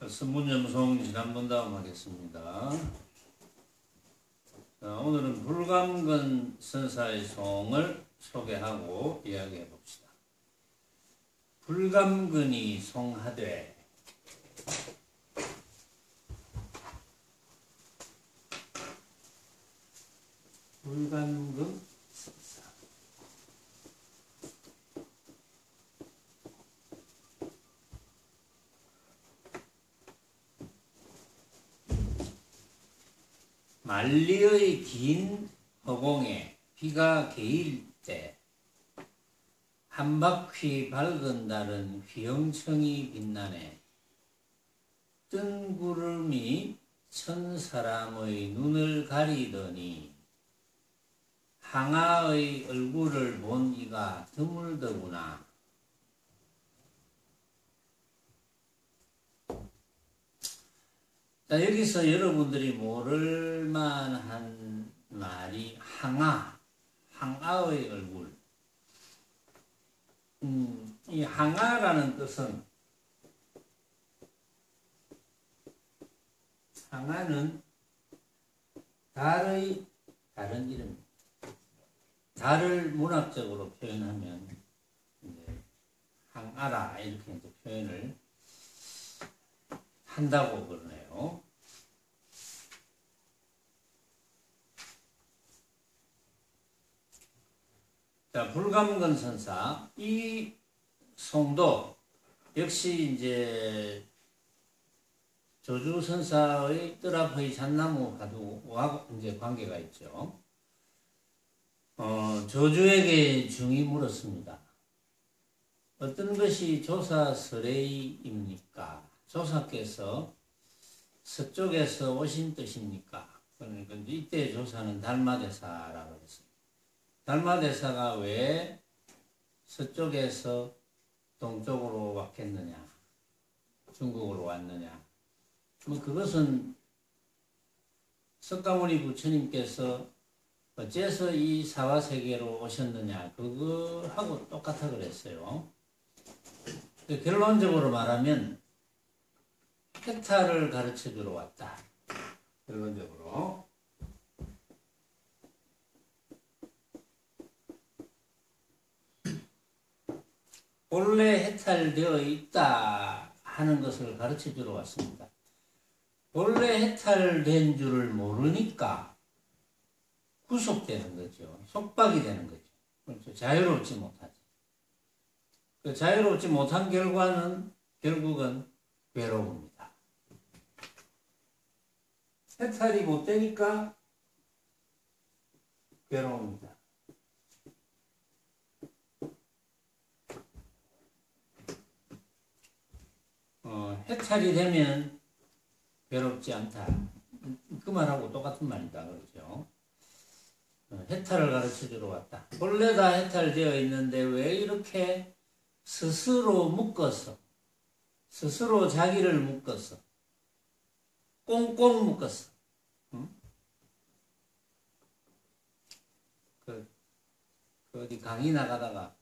선문점송 지난번 다음 하겠습니다. 자, 오늘은 불감근 선사의 송을 소개하고 이야기해 봅시다. 불감근이 송하되 불감근 선사 만리의 긴 허공에 비가 개일 때 한 바퀴 밝은 달은 휘영청이 빛나네. 뜬 구름이 천 사람의 눈을 가리더니 항아의 얼굴을 본 이가 드물더구나. 자, 여기서 여러분들이 모를 만한 말이 항아의 얼굴. 이 항아라는 뜻은, 항아는 달의 다른 이름입니다. 달을 문학적으로 표현하면 이제 항아라 이렇게 이제 표현을 한다고 그러네요. 자, 불감근 선사. 이 송도 역시 이제 조주 선사의 뜰 앞의 잣나무 화두하고 이제 관계가 있죠. 조주에게 중이 물었습니다. 어떤 것이 조사설의입니까? 조사께서 서쪽에서 오신 뜻입니까? 그러니까 이때 조사는 달마대사라고 했습니다. 달마대사가 왜 서쪽에서 동쪽으로 왔겠느냐, 중국으로 왔느냐? 뭐 그것은 석가모니 부처님께서 어째서 이 사화세계로 오셨느냐, 그거하고 똑같아 그랬어요. 결론적으로 말하면 해탈을 가르쳐주러 왔다. 결론적으로. 본래 해탈되어 있다 하는 것을 가르쳐주러 왔습니다. 본래 해탈된 줄을 모르니까 구속되는 거죠. 속박이 되는 거죠. 그렇죠. 자유롭지 못하죠. 그 자유롭지 못한 결과는 결국은 괴로움입니다. 해탈이 못 되니까 괴로움입니다. 해탈이 되면 괴롭지 않다. 그 말하고 똑같은 말이다. 그렇죠? 해탈을 가르쳐주러 왔다. 본래 다 해탈되어 있는데 왜 이렇게 스스로 묶어서, 스스로 자기를 묶어서, 꽁꽁 묶었어. 응? 어디 강의 나가다가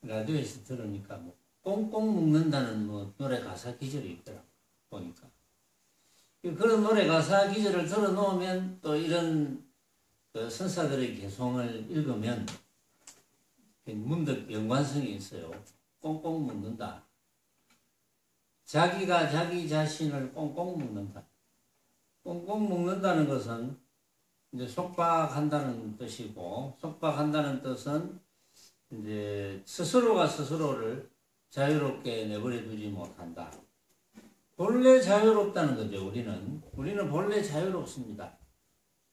라디오에서 들으니까 뭐 꽁꽁 묶는다는 뭐 노래 가사 기절이 있더라고, 보니까. 그런 노래 가사 기절을 들어놓으면 또 이런 그 선사들의 개송을 읽으면 문득 연관성이 있어요. 꽁꽁 묶는다. 자기가 자기 자신을 꽁꽁 묶는다. 꽁꽁 묶는다는 것은 이제 속박한다는 뜻이고, 속박한다는 뜻은 이제 스스로가 스스로를 자유롭게 내버려 두지 못한다. 본래 자유롭다는 거죠. 우리는 본래 자유롭습니다.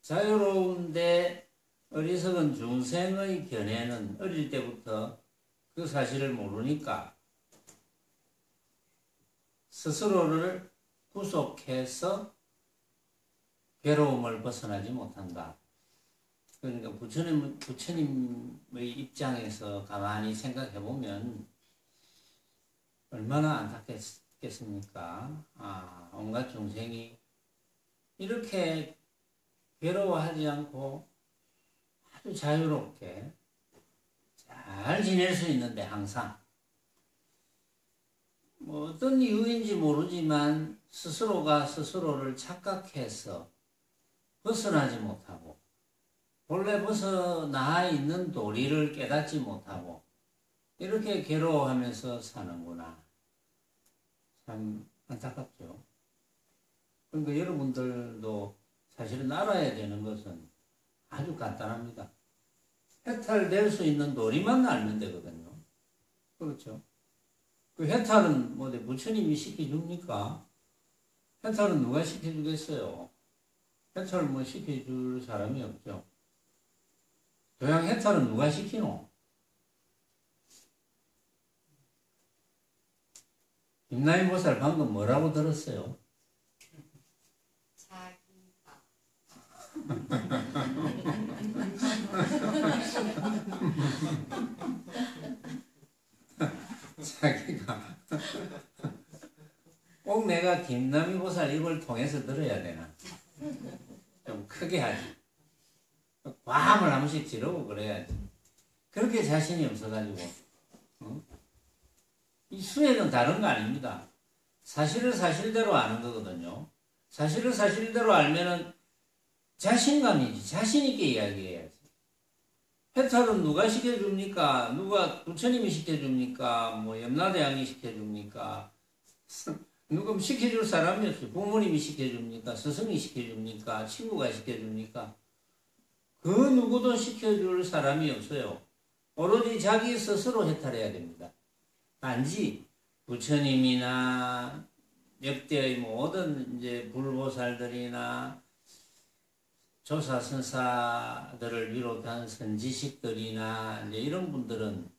자유로운데 어리석은 중생의 견해는 어릴 때부터 그 사실을 모르니까 스스로를 구속해서 괴로움을 벗어나지 못한다. 그러니까 부처님의 입장에서 가만히 생각해 보면 얼마나 안타깝겠습니까? 온갖 중생이 이렇게 괴로워하지 않고 아주 자유롭게 잘 지낼 수 있는데 항상 뭐 어떤 이유인지 모르지만 스스로가 스스로를 착각해서 벗어나지 못하고 본래 벗어나 있는 도리를 깨닫지 못하고 이렇게 괴로워하면서 사는구나. 참 안타깝죠. 그러니까 여러분들도 사실은 알아야 되는 것은 아주 간단합니다. 해탈될 수 있는 도리만 알면 되거든요. 그렇죠. 그 해탈은 뭐 부처님이 시켜줍니까? 해탈은 누가 시켜주겠어요? 해탈을 뭐 시켜줄 사람이 없죠. 도양 해탈은 누가 시키노? 김나인 보살 방금 뭐라고 들었어요? 자기가. 자기가 꼭 내가 김남희 보살 입을 통해서 들어야 되나? 좀 크게 하지. 과함을 한 번씩 지르고 그래야지. 그렇게 자신이 없어가지고. 이 수행은 다른 거 아닙니다. 사실을 사실대로 아는 거거든요. 사실을 사실대로 알면은 자신감이지. 자신있게 이야기해야지. 해탈은 누가 시켜줍니까? 누가 부처님이 시켜줍니까? 뭐 염라대왕이 시켜줍니까? 누가 시켜줄 사람이 없어요. 부모님이 시켜줍니까? 스승이 시켜줍니까? 친구가 시켜줍니까? 그 누구도 시켜줄 사람이 없어요. 오로지 자기 스스로 해탈해야 됩니다. 단지 부처님이나 역대의 모든 이제 불보살들이나 조사선사들을 비롯한 선지식들이나 이제 이런 분들은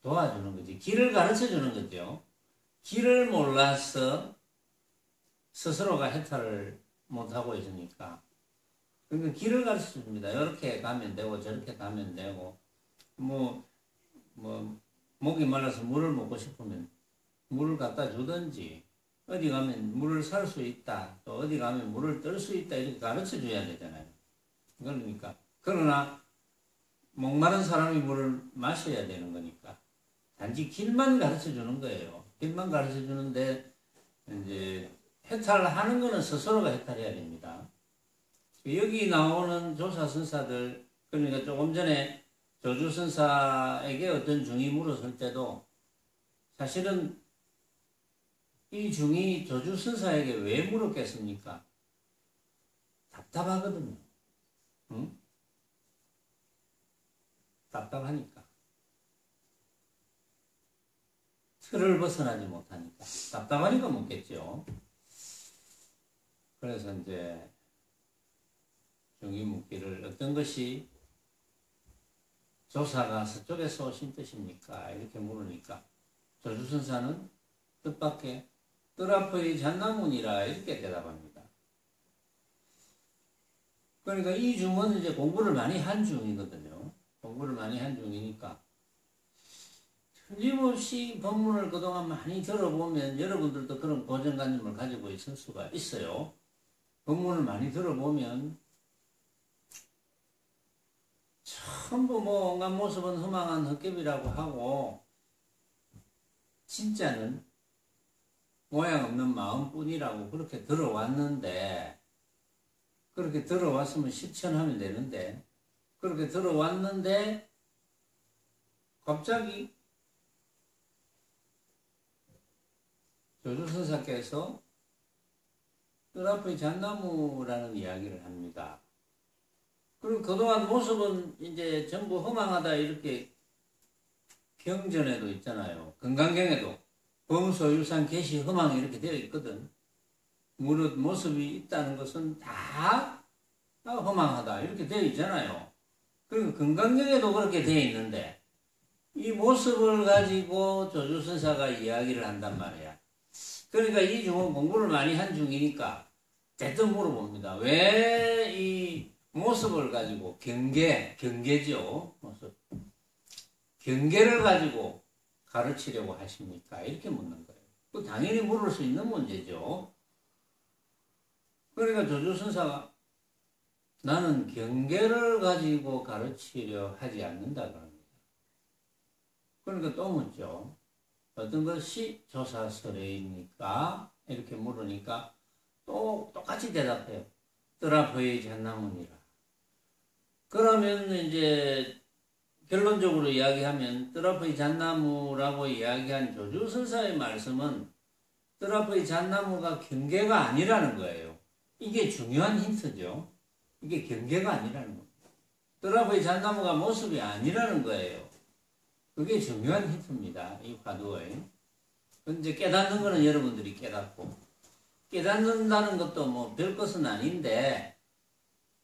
도와주는 거지. 길을 가르쳐 주는 거죠. 길을 몰라서 스스로가 해탈을 못하고 있으니까. 그러니까 길을 가르쳐 줍니다. 이렇게 가면 되고 저렇게 가면 되고 뭐 목이 말라서 물을 먹고 싶으면 물을 갖다 주든지 어디 가면 물을 살 수 있다. 또 어디 가면 물을 뜰 수 있다. 이렇게 가르쳐 줘야 되잖아요. 그러니까. 그러나 목마른 사람이 물을 마셔야 되는 거니까. 단지 길만 가르쳐 주는 거예요. 길만 가르쳐 주는데 이제 해탈하는 거는 스스로가 해탈해야 됩니다. 여기 나오는 조사선사들, 그러니까 조금 전에 조주선사에게 어떤 중이 물었을 때도 사실은 이 중이 조주선사에게 왜 물었겠습니까? 답답하거든요. 응? 답답하니까. 틀을 벗어나지 못하니까. 답답하니까 묻겠죠. 그래서 이제 중이 묻기를 어떤 것이 조사가 서쪽에서 오신 뜻입니까? 이렇게 물으니까 조주선사는 뜻밖의 뜰 앞의 잣나무니라 이렇게 대답합니다. 그러니까 이 중은 이제 공부를 많이 한 중이거든요. 공부를 많이 한 중이니까 틀림없이 법문을 그동안 많이 들어보면 여러분들도 그런 고정관념을 가지고 있을 수가 있어요. 법문을 많이 들어보면 전부 뭐 온갖 모습은 허망한 헛개비라고 하고 진짜는 모양 없는 마음뿐이라고 그렇게 들어왔는데 그렇게 들어왔으면 실천하면 되는데 그렇게 들어왔는데 갑자기 조주선사께서 뜰 앞의 잣나무라는 이야기를 합니다. 그리고 그동안 모습은 이제 전부 허망하다 이렇게 경전에도 있잖아요. 건강경에도 범소유산 개시 허망 이렇게 되어 있거든. 무릇 모습이 있다는 것은 다 허망하다 이렇게 되어 있잖아요. 그리고 건강경에도 그렇게 되어 있는데 이 모습을 가지고 조주선사가 이야기를 한단 말이야. 그러니까 이 중은 공부를 많이 한 중이니까 대뜸 물어봅니다. 왜 이 모습을 가지고 경계죠. 모습. 경계를 가지고 가르치려고 하십니까? 이렇게 묻는 거예요. 그 당연히 물을 수 있는 문제죠. 그러니까 조주선사가 나는 경계를 가지고 가르치려 하지 않는다 그럽니다. 그러니까 또 묻죠. 어떤 것이 조사설레입니까? 이렇게 물으니까 또 똑같이 대답해요. 뜰 앞의 잣나무니라. 그러면 이제 결론적으로 이야기하면 뜰 앞의 잣나무라고 이야기한 조주선사의 말씀은 뜰 앞의 잣나무가 경계가 아니라는 거예요. 이게 중요한 힌트죠. 이게 경계가 아니라는 겁니다. 뜰 앞의 잣나무가 모습이 아니라는 거예요. 그게 중요한 힌트입니다. 이 화두에. 이제 깨닫는 거는 여러분들이 깨닫고, 깨닫는다는 것도 뭐 별 것은 아닌데,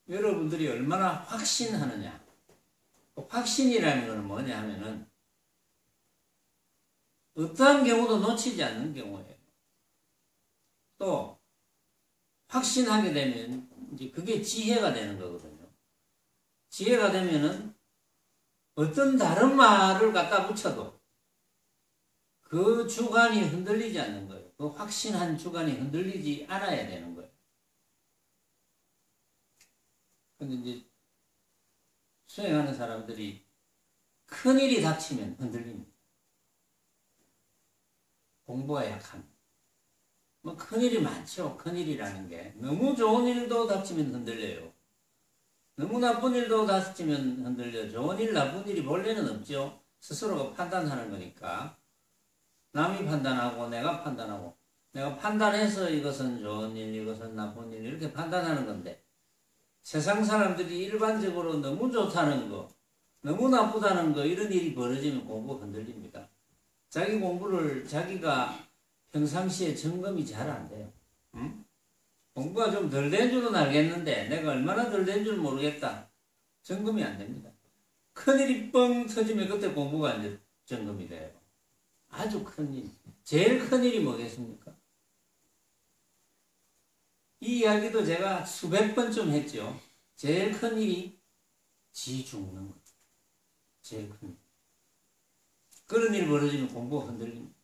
여러분들이 얼마나 확신하느냐. 확신이라는 것은 뭐냐 하면은, 어떠한 경우도 놓치지 않는 경우예요. 또, 확신하게 되면, 이제 그게 지혜가 되는 거거든요. 지혜가 되면은, 어떤 다른 말을 갖다 붙여도 그 주관이 흔들리지 않는 거예요. 그 확신한 주관이 흔들리지 않아야 되는 거예요. 근데 이제 수행하는 사람들이 큰일이 닥치면 흔들립니다. 공부가 약합니다. 뭐 큰일이 많죠. 큰일이라는 게. 너무 좋은 일도 닥치면 흔들려요. 너무 나쁜 일도 닥치면 흔들려. 좋은 일, 나쁜 일이 본래는 없죠. 스스로가 판단하는 거니까. 남이 판단하고 내가 판단하고 내가 판단해서 이것은 좋은 일, 이것은 나쁜 일 이렇게 판단하는 건데 세상 사람들이 일반적으로 너무 좋다는 거, 너무 나쁘다는 거 이런 일이 벌어지면 공부가 흔들립니다. 자기 공부를 자기가 평상시에 점검이 잘 안 돼요. 응? 공부가 좀 덜 된 줄은 알겠는데 내가 얼마나 덜 된 줄 모르겠다. 점검이 안 됩니다. 큰일이 뻥 터지면 그때 공부가 이제 점검이 돼요. 아주 큰일. 제일 큰일이 뭐겠습니까? 이 이야기도 제가 수백 번쯤 했죠. 제일 큰일이 지 죽는 것. 제일 큰일. 그런 일 벌어지면 공부가 흔들립니다.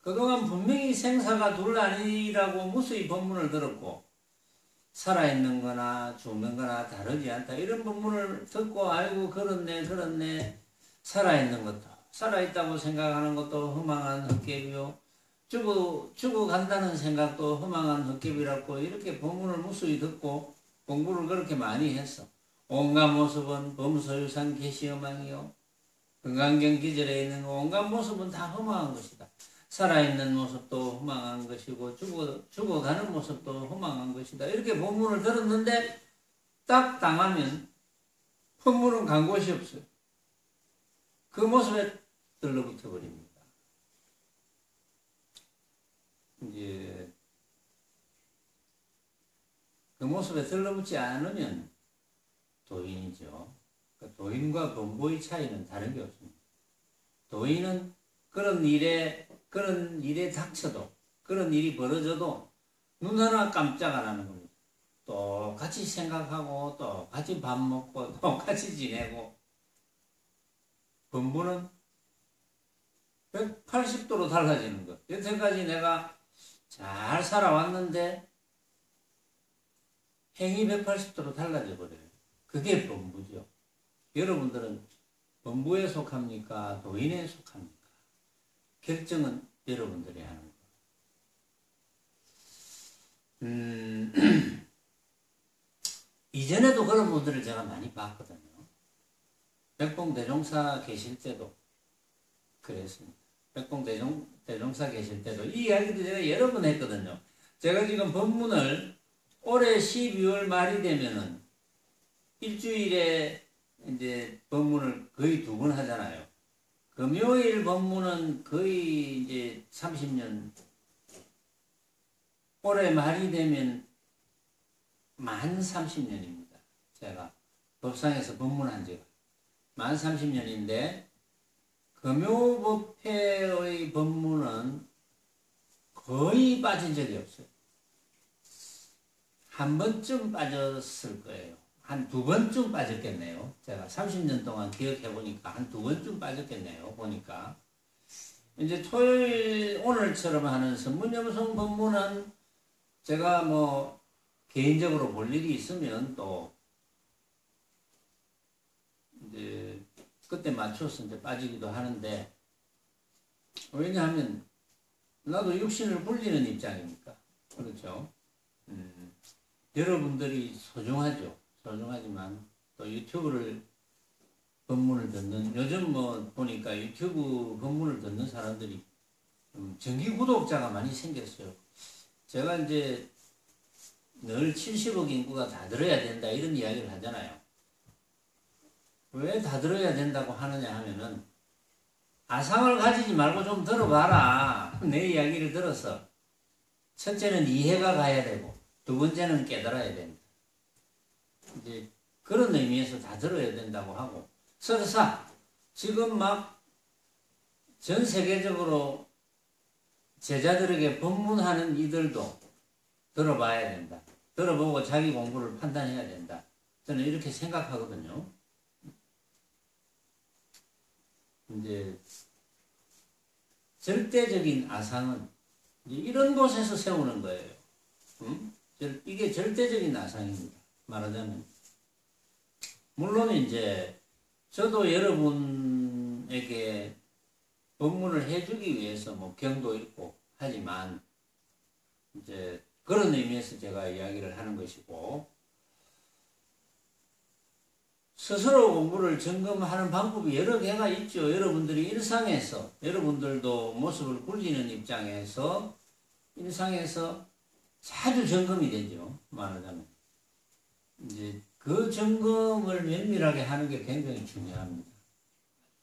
그동안 분명히 생사가 둘 아니라고 무수히 법문을 들었고 살아있는 거나 죽는 거나 다르지 않다 이런 법문을 듣고 아이고 그렇네 살아있는 것도 살아있다고 생각하는 것도 허망한 헛개비요 죽어간다는 생각도 허망한 헛개비라고 이렇게 법문을 무수히 듣고 공부를 그렇게 많이 했어. 온갖 모습은 범소유산 개시허망이요 건강경 기절에 있는 온갖 모습은 다 허망한 것이다. 살아있는 모습도 허망한 것이고 죽어가는 모습도 허망한 것이다. 이렇게 본문을 들었는데 딱 당하면 법문은 간 곳이 없어요. 그 모습에 들러붙어 버립니다. 이제 그 모습에 들러붙지 않으면 도인이죠. 도인과 범보의 차이는 다른 게 없습니다. 도인은 그런 일에 닥쳐도, 그런 일이 벌어져도 눈 하나 깜짝 안 하는 겁니다. 똑같이 생각하고, 똑같이 밥 먹고, 똑같이 지내고. 범부는 180도로 달라지는 것. 여태까지 내가 잘 살아왔는데, 행이 180도로 달라져 버려요. 그게 범부죠. 여러분들은 범부에 속합니까? 도인에 속합니까? 결정은 여러분들이 하는 거예요. 이전에도 그런 분들을 제가 많이 봤거든요. 백봉대종사 계실 때도 그랬습니다. 백봉대종사 계실 때도 이 이야기도 제가 여러 번 했거든요. 제가 지금 법문을 올해 12월 말이 되면은 일주일에 이제 법문을 거의 2번 하잖아요. 금요일 법문은 거의 이제 30년, 올해 말이 되면 만 30년입니다. 제가 법상에서 법문한 지가 만 30년인데, 금요법회의 법문은 거의 빠진 적이 없어요. 한 번쯤 빠졌을 거예요. 한 2번쯤 빠졌겠네요. 제가 30년 동안 기억해보니까 한 2번쯤 빠졌겠네요. 보니까. 이제 토요일, 오늘처럼 하는 선문염송 법문은 제가 뭐, 개인적으로 볼 일이 있으면 또, 이제, 그때 맞춰서 이제 빠지기도 하는데, 왜냐하면 나도 육신을 굴리는 입장이니까. 그렇죠. 여러분들이 소중하죠. 소중하지만 또 유튜브를 법문을 듣는, 요즘 뭐 보니까 유튜브 법문을 듣는 사람들이 정기 구독자가 많이 생겼어요. 제가 이제 늘 70억 인구가 다 들어야 된다 이런 이야기를 하잖아요. 왜 다 들어야 된다고 하느냐 하면은, 아상을 가지지 말고 좀 들어봐라. 내 이야기를 들어서 첫째는 이해가 가야 되고 두 번째는 깨달아야 된다. 이제 그런 의미에서 다 들어야 된다고 하고, 설사 지금 막 전 세계적으로 제자들에게 법문하는 이들도 들어봐야 된다. 들어보고 자기 공부를 판단해야 된다. 저는 이렇게 생각하거든요. 이제 절대적인 아상은 이런 곳에서 세우는 거예요. 이게 절대적인 아상입니다. 말하자면. 물론 이제 저도 여러분에게 법문을 해주기 위해서 뭐 경도 있고 하지만, 이제 그런 의미에서 제가 이야기를 하는 것이고, 스스로 공부를 점검하는 방법이 여러 개가 있죠. 여러분들이 일상에서, 여러분들도 모습을 굴리는 입장에서 일상에서 자주 점검이 되죠. 말하자면. 이제 그 점검을 면밀하게 하는 게 굉장히 중요합니다.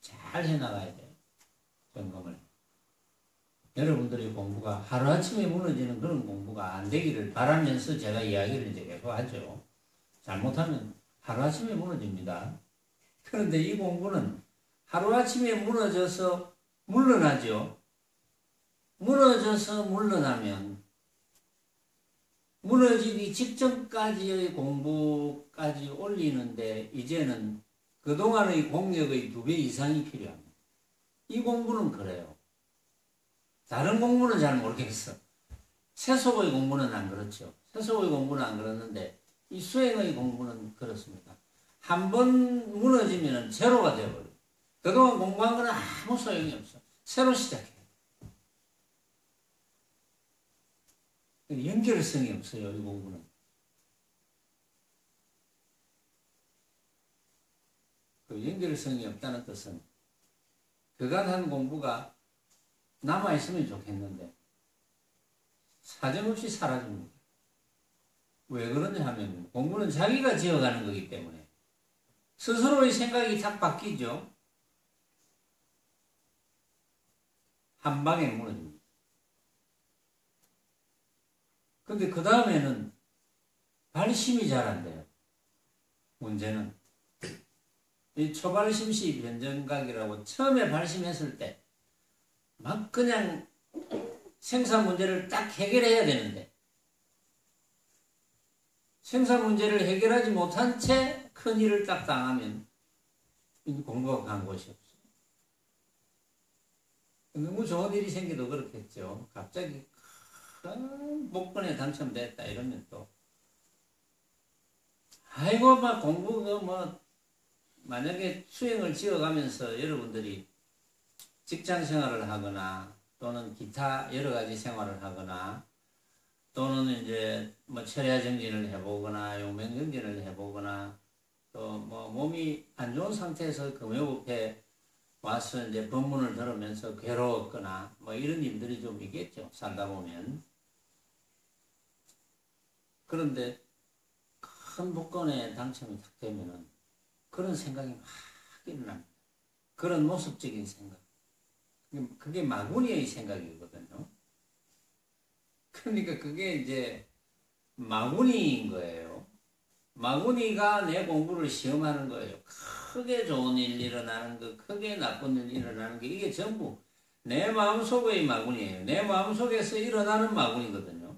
잘 해나가야 돼요. 점검을. 여러분들의 공부가 하루아침에 무너지는 그런 공부가 안 되기를 바라면서 제가 이야기를 이제 계속 하죠. 잘못하면 하루아침에 무너집니다. 그런데 이 공부는 하루아침에 무너져서 물러나죠. 무너져서 물러나면 무너지기 직전까지의 공부까지 올리는데 이제는 그동안의 공력의 2배 이상이 필요합니다. 이 공부는 그래요. 다른 공부는 잘 모르겠어. 세속의 공부는 안 그렇죠. 세속의 공부는 안 그렇는데 이 수행의 공부는 그렇습니다. 한 번 무너지면 제로가 되어버려요. 그동안 공부한 거는 아무 소용이 없어. 새로 시작해. 연결성이 없어요, 이 공부는. 그 연결성이 없다는 뜻은 그간 한 공부가 남아있으면 좋겠는데 사정없이 사라집니다. 왜 그러냐 하면 공부는 자기가 지어가는 거기 때문에 스스로의 생각이 탁 바뀌죠. 한 방에 무너집니다. 근데 그 다음에는 발심이 잘 안 돼요. 문제는 이 초발심시 변정각이라고 처음에 발심했을 때 막 그냥 생사 문제를 딱 해결해야 되는데 생사 문제를 해결하지 못한 채 큰일을 딱 당하면 공부가 간 곳이 없어요. 너무 좋은 일이 생겨도 그렇겠죠. 갑자기 큰 복권에 당첨됐다 이러면 또 아이고 막 공부 뭐 만약에 수행을 지어가면서 여러분들이 직장 생활을 하거나 또는 기타 여러 가지 생활을 하거나 또는 이제 뭐 철야 정진을 해보거나 용맹 정진을 해보거나 또 뭐 몸이 안 좋은 상태에서 금요법에 와서 이제 법문을 들으면서 괴로웠거나 뭐 이런 일들이 좀 있겠죠. 살다 보면. 그런데 큰 복권에 당첨이 딱 되면은 그런 생각이 막 일어납니다. 그런 모습적인 생각. 그게 마구니의 생각이거든요. 그러니까 그게 이제 마구니인 거예요. 마구니가 내 공부를 시험하는 거예요. 크게 좋은 일 일어나는 거, 크게 나쁜 일 일어나는 게 이게 전부 내 마음속의 마구니예요. 내 마음속에서 일어나는 마구니거든요.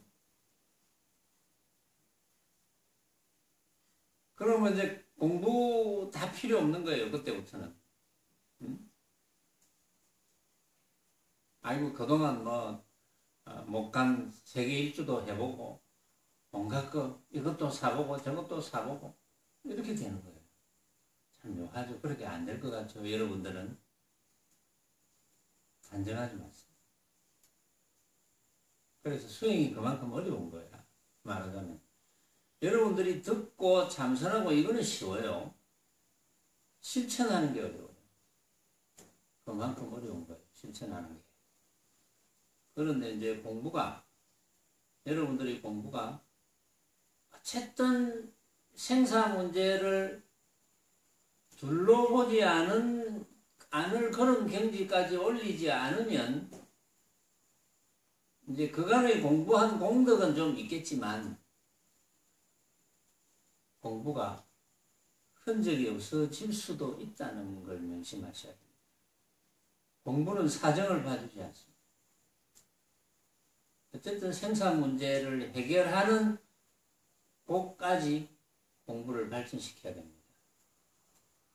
그러면 이제 공부 다 필요 없는 거예요. 그때부터는. 아이고 그동안 뭐 못 간 세계 일주도 해보고 온갖 거 이것도 사보고 저것도 사보고 이렇게 되는 거예요. 아주 그렇게 안 될 것 같죠. 여러분들은 안정하지 마세요. 그래서 수행이 그만큼 어려운 거야. 말하자면 여러분들이 듣고 참선하고 이거는 쉬워요. 실천하는 게 어려워요. 그만큼 어려운 거예요. 실천하는 게. 그런데 이제 공부가 여러분들이 공부가 어쨌든 생사 문제를 둘러보지 않을 그런 경지까지 올리지 않으면 이제 그간의 공부한 공덕은 좀 있겠지만 공부가 흔적이 없어질 수도 있다는 걸 명심하셔야 됩니다. 공부는 사정을 봐주지 않습니다. 어쨌든 생사 문제를 해결하는 곳까지 공부를 발전시켜야 됩니다.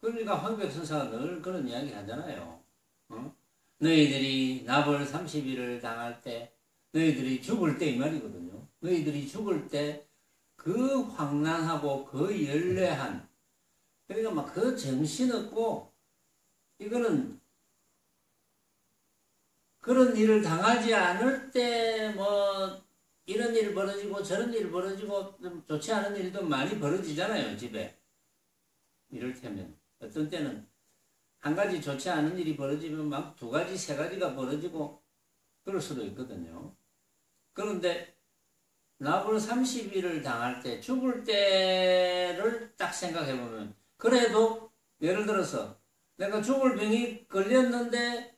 그러니까 황백선사가 늘 그런 이야기 하잖아요. 너희들이 나벌 30일을 당할 때 너희들이 죽을 때 이 말이거든요. 너희들이 죽을 때 그 황란하고 그 열례한 그러니까 막 그 정신없고 이거는 그런 일을 당하지 않을 때 뭐 이런 일 벌어지고 저런 일 벌어지고 좀 좋지 않은 일도 많이 벌어지잖아요. 집에. 이를테면 어떤 때는 한 가지 좋지 않은 일이 벌어지면 막 두 가지 세 가지가 벌어지고 그럴 수도 있거든요. 그런데 나불 30일을 당할 때 죽을 때를 딱 생각해 보면 그래도 예를 들어서 내가 죽을 병이 걸렸는데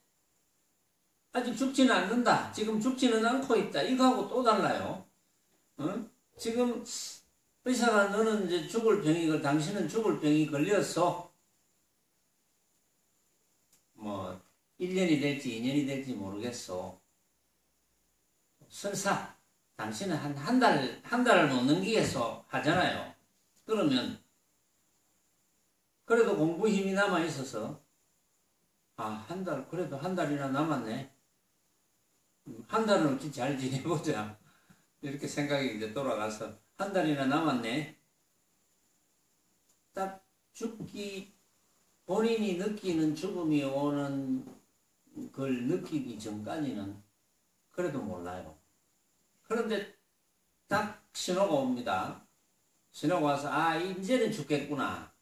아직 죽지는 않는다. 지금 죽지는 않고 있다. 이거하고 또 달라요. 지금 의사가 너는 이제 당신은 죽을 병이 걸렸어. 뭐 1년이 될지 2년이 될지 모르겠어. 설사 당신은 한 달을 못 넘기겠어 하잖아요. 그러면 그래도 공부 힘이 남아 있어서 그래도 한 달이나 남았네. 한 달은 어찌 잘 지내보자. 이렇게 생각이 이제 돌아가서 한 달이나 남았네. 딱 본인이 느끼는 죽음이 오는 걸 느끼기 전까지는 그래도 몰라요. 그런데 딱 신호가 옵니다. 신호가 와서 이제는 죽겠구나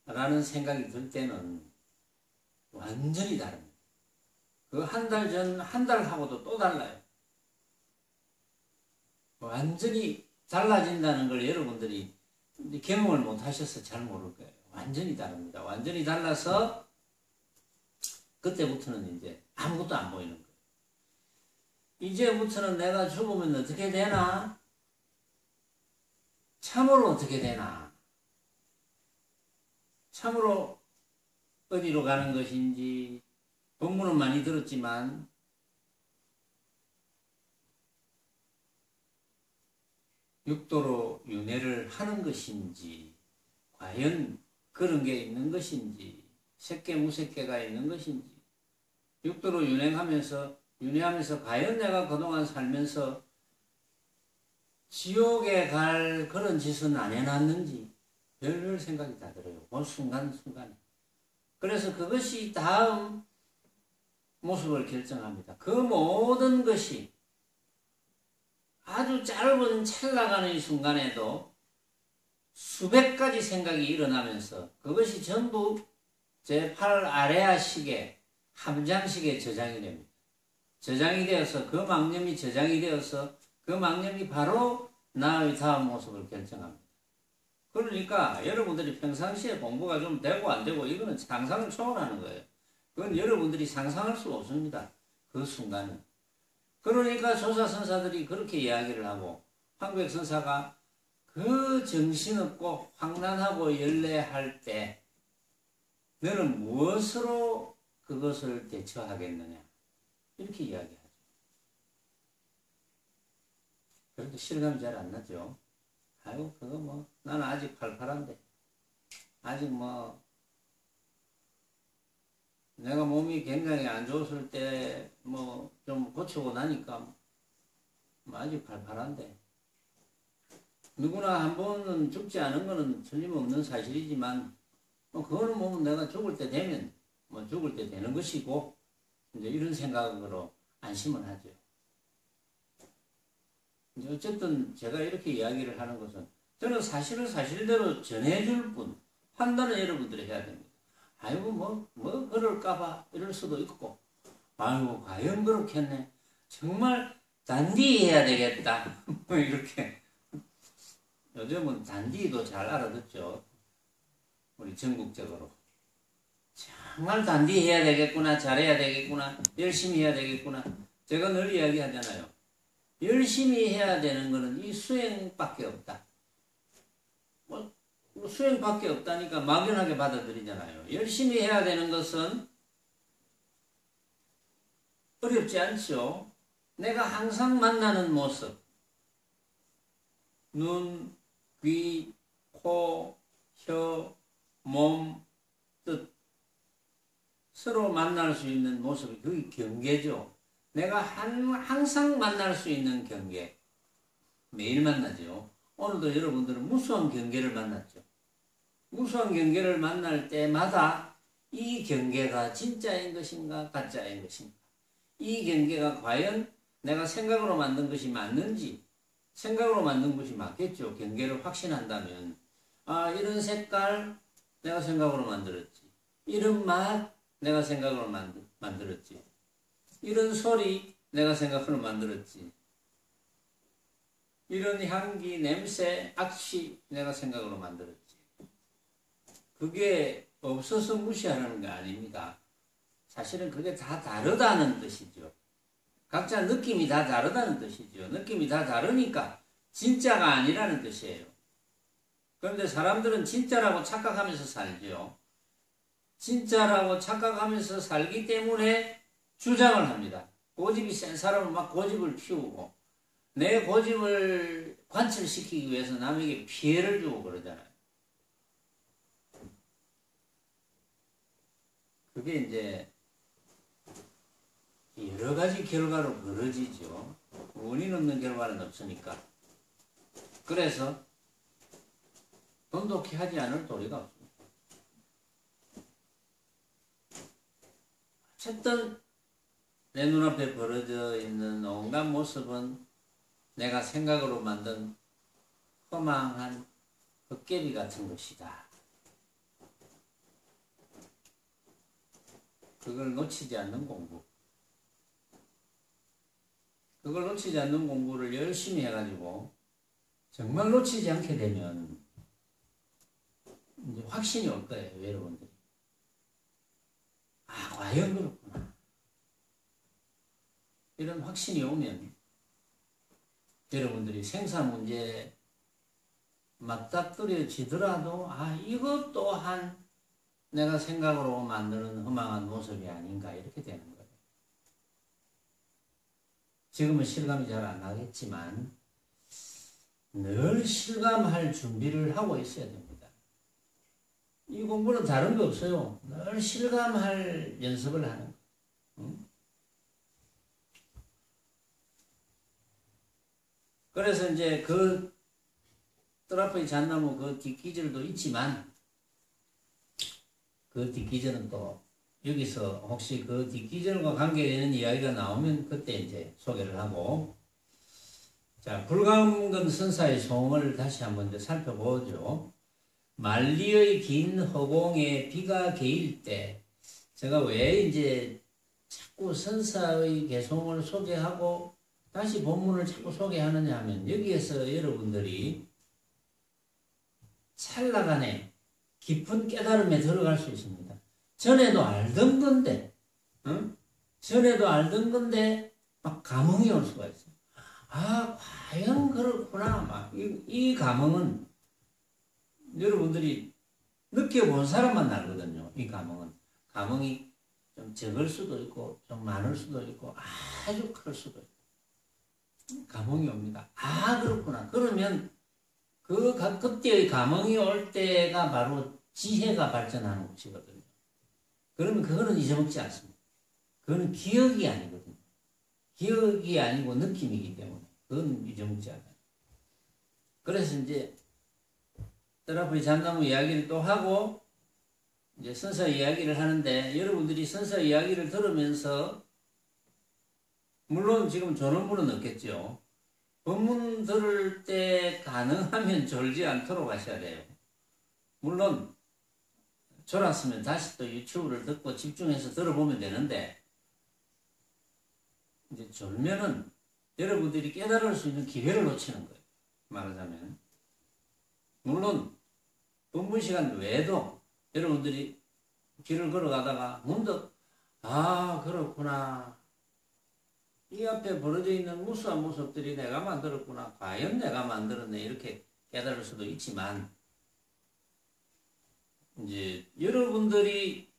라는 생각이 들 때는 완전히 다릅니다. 그 한 달하고도 또 달라요. 완전히 달라진다는 걸 여러분들이 경험을 못 하셔서 잘 모를 거예요. 완전히 다릅니다. 완전히 달라서 그때부터는 이제 아무것도 안 보이는 거예요. 이제부터는 내가 죽으면 어떻게 되나? 참으로 어떻게 되나? 참으로 어디로 가는 것인지 본문은 많이 들었지만 육도로 윤회를 하는 것인지 과연 그런 게 있는 것인지 색계 무색계가 있는 것인지 육도로 윤회하면서 과연 내가 그동안 살면서 지옥에 갈 그런 짓은 안 해놨는지 별별 생각이 다 들어요. 그 순간순간에. 그래서 그것이 다음 모습을 결정합니다. 그 모든 것이 아주 짧은 찰나가는 순간에도 수백 가지 생각이 일어나면서 그것이 전부 제8 아레아식의 함장식에 저장이 됩니다. 저장이 되어서 그 망념이 저장이 되어서 그 망념이 바로 나의 다음 모습을 결정합니다. 그러니까 여러분들이 평상시에 공부가 좀 되고 안 되고 이거는 상상을 초월하는 거예요. 그건 여러분들이 상상할 수 없습니다. 그 순간은. 그러니까 조사선사들이 그렇게 이야기를 하고 황백선사가 그 정신없고 황란하고 열례할 때 너는 무엇으로 그것을 대처하겠느냐 이렇게 이야기하죠. 그렇게 실감이 잘 안 나죠. 아이고 그거 뭐 나는 아직 팔팔한데 아직 뭐 내가 몸이 굉장히 안 좋았을 때 뭐 좀 고치고 나니까 뭐 아직 팔팔한데 누구나 한 번은 죽지 않은 거는 틀림없는 사실이지만 그거는 뭐 내가 죽을 때 되면 뭐 죽을 때 되는 것이고 이제 이런 생각으로 안심을 하죠. 이제 어쨌든 제가 이렇게 이야기를 하는 것은 저는 사실을 사실대로 전해줄 뿐 판단은 여러분들이 해야 됩니다. 아이고 뭐 그럴까봐 이럴 수도 있고 아이고 과연 그렇겠네 정말 단디해야 되겠다 뭐 이렇게 요즘은 단디도 잘 알아듣죠. 우리 전국적으로 정말 단디해야 되겠구나 잘해야 되겠구나 열심히 해야 되겠구나. 제가 늘 이야기하잖아요. 열심히 해야 되는 거는 이 수행밖에 없다. 뭐 수행밖에 없다니까 막연하게 받아들이잖아요. 열심히 해야 되는 것은 어렵지 않죠. 내가 항상 만나는 모습 눈, 귀, 코, 혀, 몸, 뜻 서로 만날 수 있는 모습이 그게 경계죠. 내가 항상 만날 수 있는 경계 매일 만나죠. 오늘도 여러분들은 무수한 경계를 만났죠. 무수한 경계를 만날 때마다 이 경계가 진짜인 것인가 가짜인 것인가 이 경계가 과연 내가 생각으로 만든 것이 맞는지 생각으로 만든 것이 맞겠죠. 경계를 확신한다면 아 이런 색깔 내가 생각으로 만들었지 이런 맛 내가 생각으로 만들었지 이런 소리 내가 생각으로 만들었지 이런 향기 냄새 악취 내가 생각으로 만들었지. 그게 없어서 무시하는 게 아닙니다. 사실은 그게 다 다르다는 뜻이죠. 각자 느낌이 다 다르다는 뜻이죠. 느낌이 다 다르니까 진짜가 아니라는 뜻이에요. 그런데 사람들은 진짜라고 착각하면서 살죠. 진짜라고 착각하면서 살기 때문에 주장을 합니다. 고집이 센 사람은 막 고집을 피우고 내 고집을 관철시키기 위해서 남에게 피해를 주고 그러잖아요. 그게 이제 여러 가지 결과로 벌어지죠. 원인 없는 결과는 없으니까. 그래서 돈독히 하지 않을 도리가 없습니다. 어쨌든 내 눈앞에 벌어져 있는 온갖 모습은 내가 생각으로 만든 허망한 헛개비 같은 것이다. 그걸 놓치지 않는 공부. 그걸 놓치지 않는 공부를 열심히 해가지고 정말 놓치지 않게 되면 이제 확신이 올 거예요, 여러분들이. 아, 과연 그렇구나. 이런 확신이 오면 여러분들이 생사 문제에 맞닥뜨려지더라도 아, 이것 또한 내가 생각으로 만드는 허망한 모습이 아닌가 이렇게 되는 거예요. 지금은 실감이 잘 안 나겠지만 늘 실감할 준비를 하고 있어야 됩니다. 이 공부는 다른 거 없어요. 늘 실감할 연습을 하는 거예요. 응? 그래서 이제 그 뜰앞의 잣나무 그 뒷기절도 있지만 그 뒷기절은 또 여기서 혹시 그 뒷기절과 관계되는 이야기가 나오면 그때 이제 소개를 하고 자 불감금 선사의 소원을 다시 한번 이제 살펴보죠. 만리의 긴 허공에 비가 개일 때 제가 왜 이제 자꾸 선사의 개송을 소개하고 다시 본문을 자꾸 소개하느냐 하면 여기에서 여러분들이 찰나간에 깊은 깨달음에 들어갈 수 있습니다. 전에도 알던 건데, 응? 전에도 알던 건데 막 감흥이 올 수가 있어요. 아, 과연 그렇구나. 막 이 감흥은 여러분들이 느껴본 사람만 알거든요. 이 감흥은. 감흥이 좀 적을 수도 있고, 좀 많을 수도 있고, 아주 클 수도 있고. 감흥이 옵니다. 아, 그렇구나. 그러면 그때의 감흥이 올 때가 바로 지혜가 발전하는 곳이거든요. 그러면 그거는 잊어먹지 않습니다. 그거는 기억이 아니거든요. 기억이 아니고 느낌이기 때문에 그건 잊어먹지 않아요. 그래서 이제 떠나풀이 잠나무 이야기를 또 하고 이제 선서 이야기를 하는데, 여러분들이 선서 이야기를 들으면서 물론 지금 졸음물은 없겠죠. 본문 들을 때 가능하면 졸지 않도록 하셔야 돼요. 물론 졸았으면 다시 또 유튜브를 듣고 집중해서 들어보면 되는데, 이제 졸면은 여러분들이 깨달을 수 있는 기회를 놓치는 거예요. 말하자면. 물론 본문 시간 외에도 여러분들이 길을 걸어가다가 문득 아 그렇구나, 이 앞에 벌어져 있는 무수한 모습들이 내가 만들었구나, 과연 내가 만들었네, 이렇게 깨달을 수도 있지만, 이제 여러분들이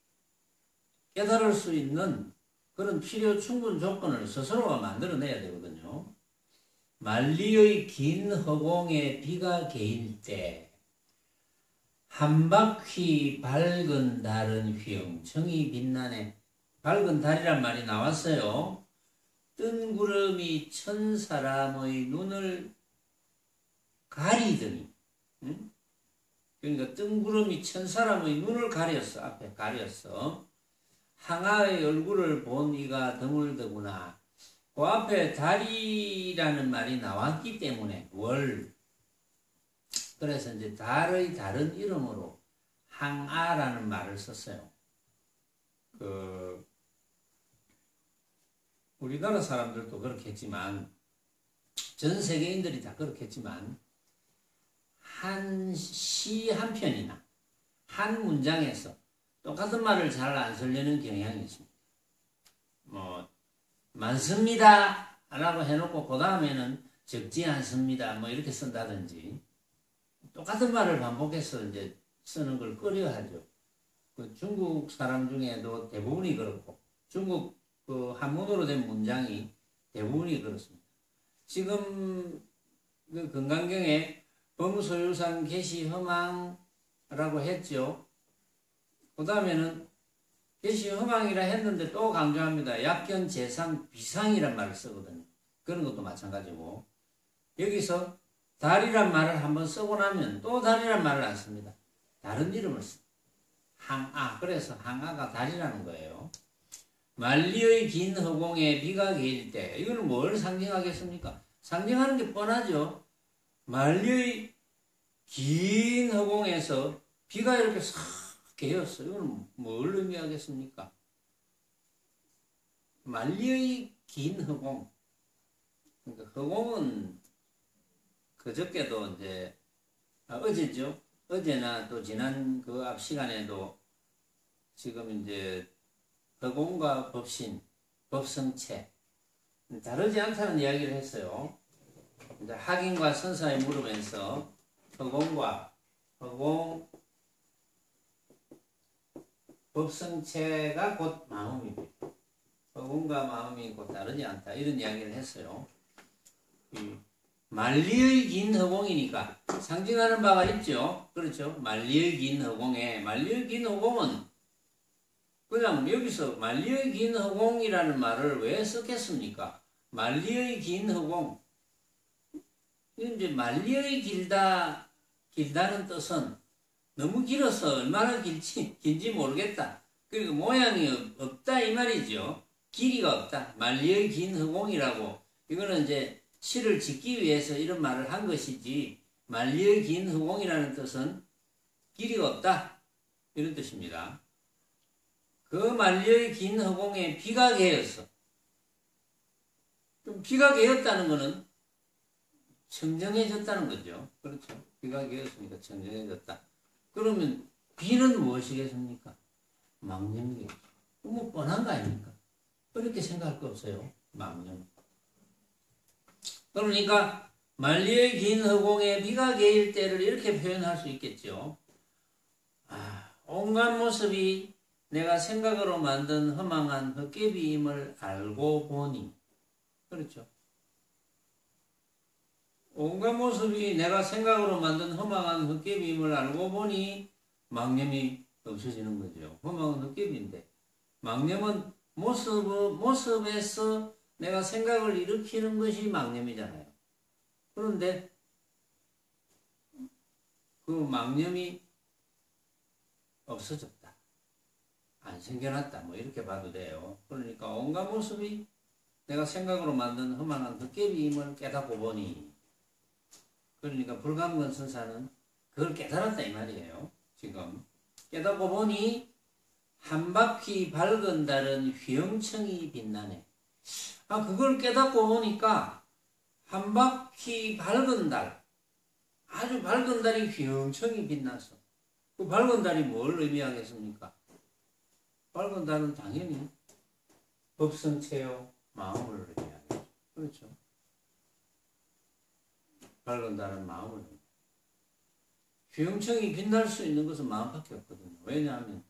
깨달을 수 있는 그런 필요 충분 조건을 스스로가 만들어내야 되거든요. 만리의 긴 허공에 비가 개일 때 한 바퀴 밝은 달은 휘영청이 빛나네. 밝은 달이란 말이 나왔어요. 뜬 구름이 천 사람의 눈을 가리더니, 응? 그러니까 뜬 구름이 천 사람의 눈을 가렸어. 앞에 가렸어. 항아의 얼굴을 본 이가 드물더구나. 그 앞에 달이라는 말이 나왔기 때문에 월. 그래서 이제 달의 다른 이름으로 항아라는 말을 썼어요. 우리나라 사람들도 그렇겠지만, 전 세계인들이 다 그렇겠지만, 한 시 한 편이나 한 문장에서 똑같은 말을 잘 안 쓰려는 경향이 있습니다. 뭐 많습니다 라고 해놓고 그 다음에는 적지 않습니다 뭐 이렇게 쓴다든지, 똑같은 말을 반복해서 이제 쓰는 걸 꺼려하죠. 그 중국 사람 중에도 대부분이 그렇고, 중국 그 한문으로 된 문장이 대부분이 그렇습니다. 지금 그 건강경에 범소유상 개시 허망라고 했죠. 그 다음에는 개시 허망이라 했는데 또 강조합니다. 약견 재상 비상이란 말을 쓰거든요. 그런 것도 마찬가지고, 여기서 달이란 말을 한번 쓰고 나면 또 달이란 말을 안 씁니다. 다른 이름을 씁니다. 항아. 그래서 항아가 달이라는 거예요. 만리의 긴 허공에 비가 개일 때, 이거는 뭘 상징하겠습니까? 상징하는 게 뻔하죠. 만리의 긴 허공에서 비가 이렇게 싹 개었어. 이거는 뭘 의미하겠습니까? 만리의 긴 허공. 그러니까 허공은 그저께도 이제 어제죠. 어제나 또 지난 그 앞 시간에도 지금 이제 허공과 법신, 법성체 다르지 않다는 이야기를 했어요. 이제 학인과 선사에 물으면서 허공, 법성체가 곧 마음이고, 허공과 마음이 곧 다르지 않다, 이런 이야기를 했어요. 만리의 긴 허공이니까 상징하는 바가 있죠. 그렇죠. 만리의 긴 허공에, 만리의 긴 허공은 그냥 여기서 만리의 긴 허공이라는 말을 왜 썼겠습니까? 만리의 긴 허공. 이제 만리의 길다는 뜻은 너무 길어서 얼마나 긴지 모르겠다. 그리고 모양이 없다 이 말이죠. 길이가 없다. 만리의 긴 허공이라고. 이거는 이제 시를 짓기 위해서 이런 말을 한 것이지, 만리의 긴 허공이라는 뜻은 길이가 없다, 이런 뜻입니다. 그 만리의 긴 허공에 비가 개었어. 그럼 비가 개었다는 것은 청정해졌다는 거죠. 그렇죠. 비가 개었으니까 청정해졌다. 그러면 비는 무엇이겠습니까? 망령이겠죠. 뭐 뻔한 거 아닙니까? 그렇게 생각할 거 없어요. 망령. 그러니까 만리의 긴 허공에 비가 개일 때를 이렇게 표현할 수 있겠죠. 온갖 모습이 내가 생각으로 만든 허망한 헛개비임을 알고 보니. 그렇죠. 온갖 모습이 내가 생각으로 만든 허망한 헛개비임을 알고 보니 망념이 없어지는 거죠. 허망은 헛개비인데, 망념은 모습에서 내가 생각을 일으키는 것이 망념이잖아요. 그런데 그 망념이 없어졌다. 안 생겨났다. 뭐 이렇게 봐도 돼요. 그러니까 온갖 모습이 내가 생각으로 만든 허망한 헛개비임을 깨닫고 보니, 그러니까 불감근 선사는 그걸 깨달았다 이 말이에요. 지금 깨닫고 보니 한 바퀴 밝은 달은 휘영청이 빛나네. 그걸 깨닫고 보니까 한 바퀴 밝은 달, 아주 밝은 달이 휘영청이 빛나서, 그 밝은 달이 뭘 의미하겠습니까? 밝은 달은 당연히 법성체요 마음을 의미하겠죠. 그렇죠. 밝은 달은 마음을 의미해요. 휘영청이 빛날 수 있는 것은 마음밖에 없거든요. 왜냐하면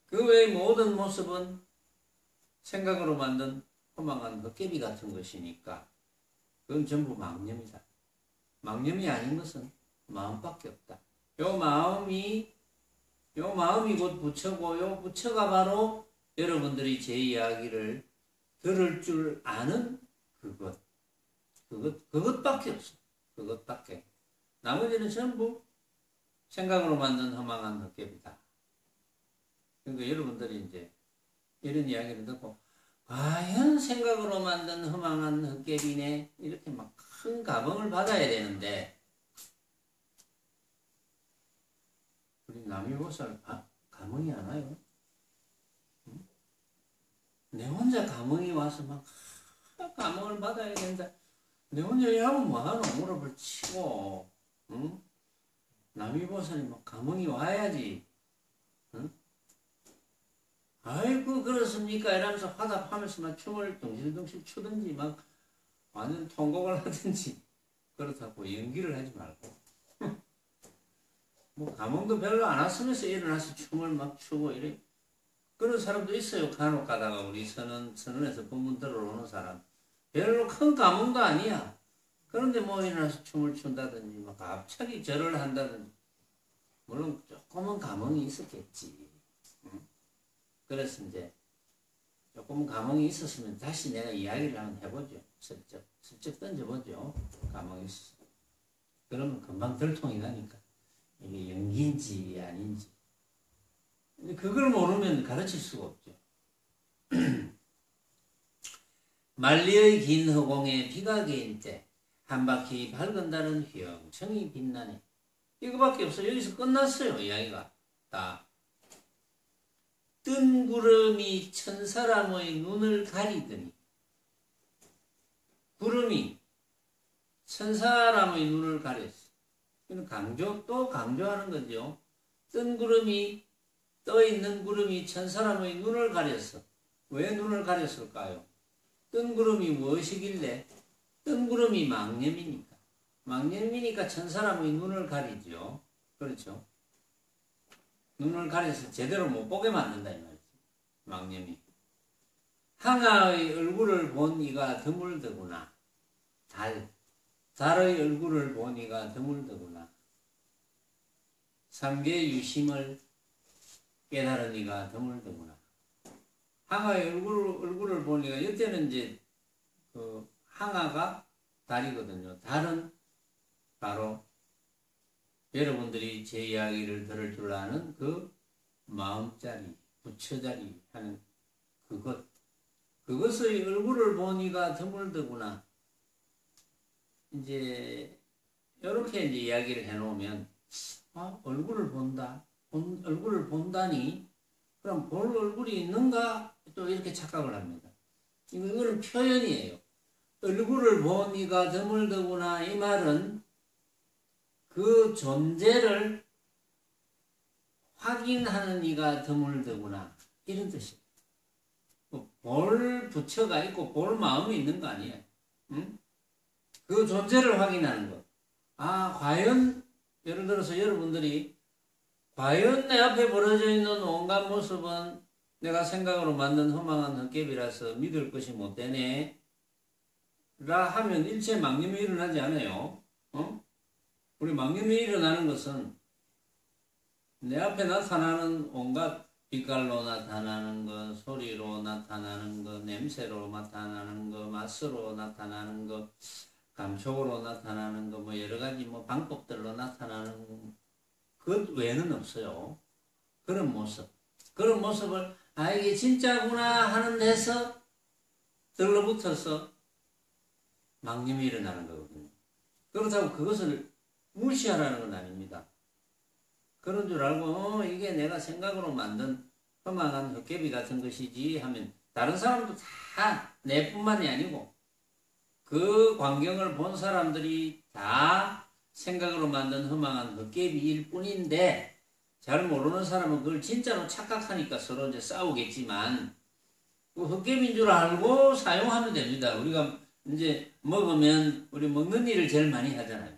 그 외의 모든 모습은 생각으로 만든 허망한 헛개비 같은 것이니까 그건 전부 망념이다. 망념이 아닌 것은 마음밖에 없다. 요 마음이 곧 부처고, 요 부처가 바로 여러분들이 제 이야기를 들을 줄 아는 그것밖에 없어. 그것밖에. 나머지는 전부 생각으로 만든 허망한 헛개비다. 그러니까 여러분들이 이제 이런 이야기를 듣고 과연 생각으로 만든 허망한 헛개비네 이렇게 막 큰 감흥을 받아야 되는데, 우리 남이보살 감흥이 안 와요. 응? 내 혼자 감흥이 와서 막 감흥을 받아야 된다. 내 혼자 하면 뭐하노? 무릎을 치고, 응? 남이보살이 막 감흥이 와야지. 응? 아이고 그렇습니까? 이러면서 화답하면서 막 춤을 덩실덩실 추든지 막 완전 통곡을 하든지 그렇다고 연기를 하지 말고 뭐 감흥도 별로 안 왔으면서 일어나서 춤을 막 추고 이래. 그런 사람도 있어요. 간혹 가다가 우리 선언에서 법문 들어오는 사람 별로 큰 감흥도 아니야. 그런데 뭐 일어나서 춤을 춘다든지 막 갑자기 절을 한다든지 물론 조금은 감흥이 있었겠지. 그래서 이제 조금 감흥이 있었으면 다시 내가 이야기를 한번 해보죠. 슬쩍 던져보죠. 감흥이 있었어. 그러면 금방 들통이 나니까 이게 연기인지 아닌지 그걸 모르면 가르칠 수가 없죠. 만리의 긴 허공에 비가 개일 때 한 바퀴 밝은 달은 휘영청이 빛나네. 이거밖에 없어. 여기서 끝났어요. 이야기가 다. 뜬 구름이 천사람의 눈을 가리더니, 구름이 천사람의 눈을 가렸어. 이건 또 강조하는 거죠. 떠있는 구름이 천사람의 눈을 가렸어. 왜 눈을 가렸을까요? 뜬 구름이 무엇이길래? 뜬 구름이 망념이니까. 망념이니까 천사람의 눈을 가리죠. 그렇죠. 눈을 가려서 제대로 못 보게 만든다 이 말이지. 망념이. 항아의 얼굴을 본 이가 드물더구나. 달의 얼굴을 본 이가 드물더구나. 삼계 유심을 깨달은 이가 드물더구나. 항아의 얼굴을 보니까 이때는 이제 그 항아가 달이거든요. 달은 바로 여러분들이 제 이야기를 들을 줄 아는 그 마음자리, 부처자리 하는 그것의 얼굴을 보니가 드물더구나. 이제 이렇게 이제 이야기를 해놓으면 얼굴을 본다. 얼굴을 본다니 그럼 볼 얼굴이 있는가? 또 이렇게 착각을 합니다. 이거는 표현이에요. 얼굴을 보니가 드물더구나. 이 말은 그 존재를 확인하는 이가 드물더구나. 이런 뜻이에요. 볼 부처가 있고 볼 마음이 있는 거 아니에요. 응? 그 존재를 확인하는 것. 과연 예를 들어서 여러분들이 과연 내 앞에 벌어져 있는 온갖 모습은 내가 생각으로 만든 허망한 헛개비라서 믿을 것이 못 되네 라 하면 일체 망념이 일어나지 않아요. 우리 망념이 일어나는 것은 내 앞에 나타나는 온갖 빛깔로 나타나는 것, 소리로 나타나는 것, 냄새로 나타나는 것, 맛으로 나타나는 것, 감촉으로 나타나는 것, 뭐 여러 가지 뭐 방법들로 나타나는 그 외에는 없어요. 그런 모습. 그런 모습을 아 이게 진짜구나 하는 데서 들러붙어서 망념이 일어나는 거거든요. 그렇다고 그것을 무시하라는 건 아닙니다. 그런 줄 알고 이게 내가 생각으로 만든 허망한 헛개비 같은 것이지 하면 다른 사람도 다 내뿐만이 아니고 그 광경을 본 사람들이 다 생각으로 만든 허망한 헛개비일 뿐인데 잘 모르는 사람은 그걸 진짜로 착각하니까 서로 이제 싸우겠지만 그 헛개비인 줄 알고 사용하면 됩니다. 우리가 이제 먹으면 우리 먹는 일을 제일 많이 하잖아요.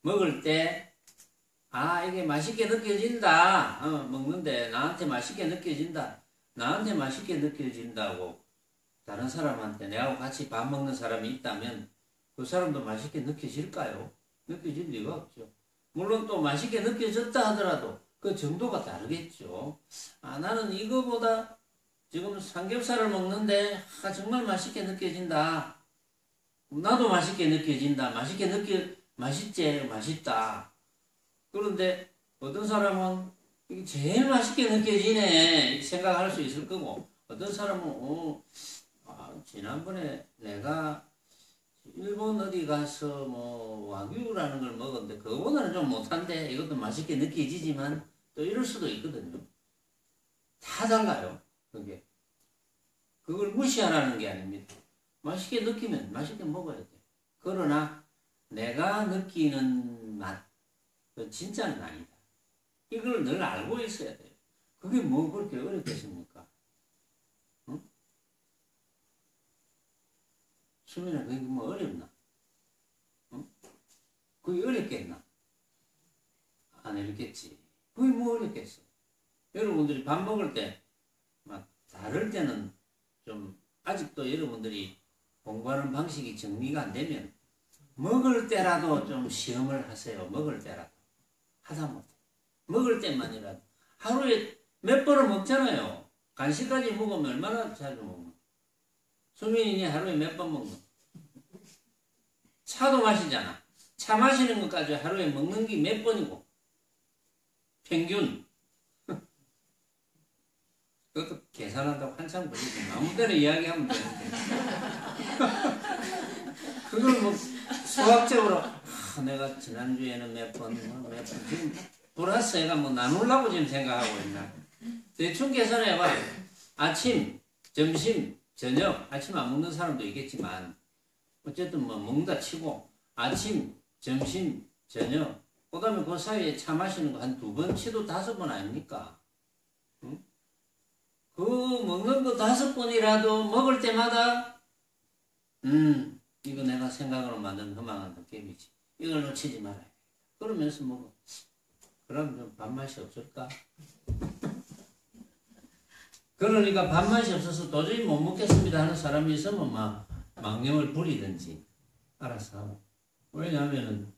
먹을 때 아 이게 맛있게 느껴진다. 먹는데 나한테 맛있게 느껴진다. 나한테 맛있게 느껴진다고 다른 사람한테 내하고 같이 밥 먹는 사람이 있다면 그 사람도 맛있게 느껴질까요? 느껴질 리가 없죠. 물론 또 맛있게 느껴졌다 하더라도 그 정도가 다르겠죠. 아 나는 이거보다 지금 삼겹살을 먹는데 아, 정말 맛있게 느껴진다. 나도 맛있게 느껴진다. 맛있지? 맛있다. 그런데 어떤 사람은 이게 제일 맛있게 느껴지네 생각할 수 있을 거고 어떤 사람은 지난번에 내가 일본 어디 가서 뭐 와규라는 걸 먹었는데 그거보다는 좀 못한데 이것도 맛있게 느껴지지만 또 이럴 수도 있거든요. 다 달라요. 그게. 그걸 무시하라는 게 아닙니다. 맛있게 느끼면 맛있게 먹어야 돼. 그러나 내가 느끼는 맛 그 진짜는 아니다. 이걸 늘 알고 있어야 돼요. 그게 뭐 그렇게 어렵겠습니까? 응? 수민아 그게 뭐 어렵나? 응? 그게 어렵겠나? 안 어렵겠지. 그게 뭐 어렵겠어? 여러분들이 밥 먹을 때 막 다를 때는 좀 아직도 여러분들이 공부하는 방식이 정리가 안 되면 먹을 때라도 좀 시험을 하세요. 먹을 때라도. 하다못해 먹을 때만이라도 하루에 몇 번을 먹잖아요. 간식까지 먹으면 얼마나 자주 먹는 수민이니 하루에 몇 번 먹는 차도 마시잖아. 차 마시는 것까지 하루에 먹는 게 몇 번이고 평균 그것도 계산한다고 한참 걸리지. 아무 때나 이야기하면 되는데 그걸 뭐 수학적으로 내가 지난주에는 몇 번 지금 플러스 애가 뭐 나누려고 지금 생각하고 있나. 대충 계산해봐. 아침, 점심, 저녁, 아침 안 먹는 사람도 있겠지만 어쨌든 뭐 먹는다 치고 아침, 점심, 저녁 그 다음에 그 사이에 차 마시는 거 한 2번 치도 5번 아닙니까? 응? 그 먹는 거 5번이라도 먹을 때마다 이거 내가 생각으로 만든 허망한 헛개비지. 이걸 놓치지 말아야 돼. 그러면서 먹어. 그럼 좀 밥맛이 없을까? 그러니까 밥맛이 없어서 도저히 못 먹겠습니다 하는 사람이 있으면 막 망령을 부리든지 알아서 하고. 왜냐하면은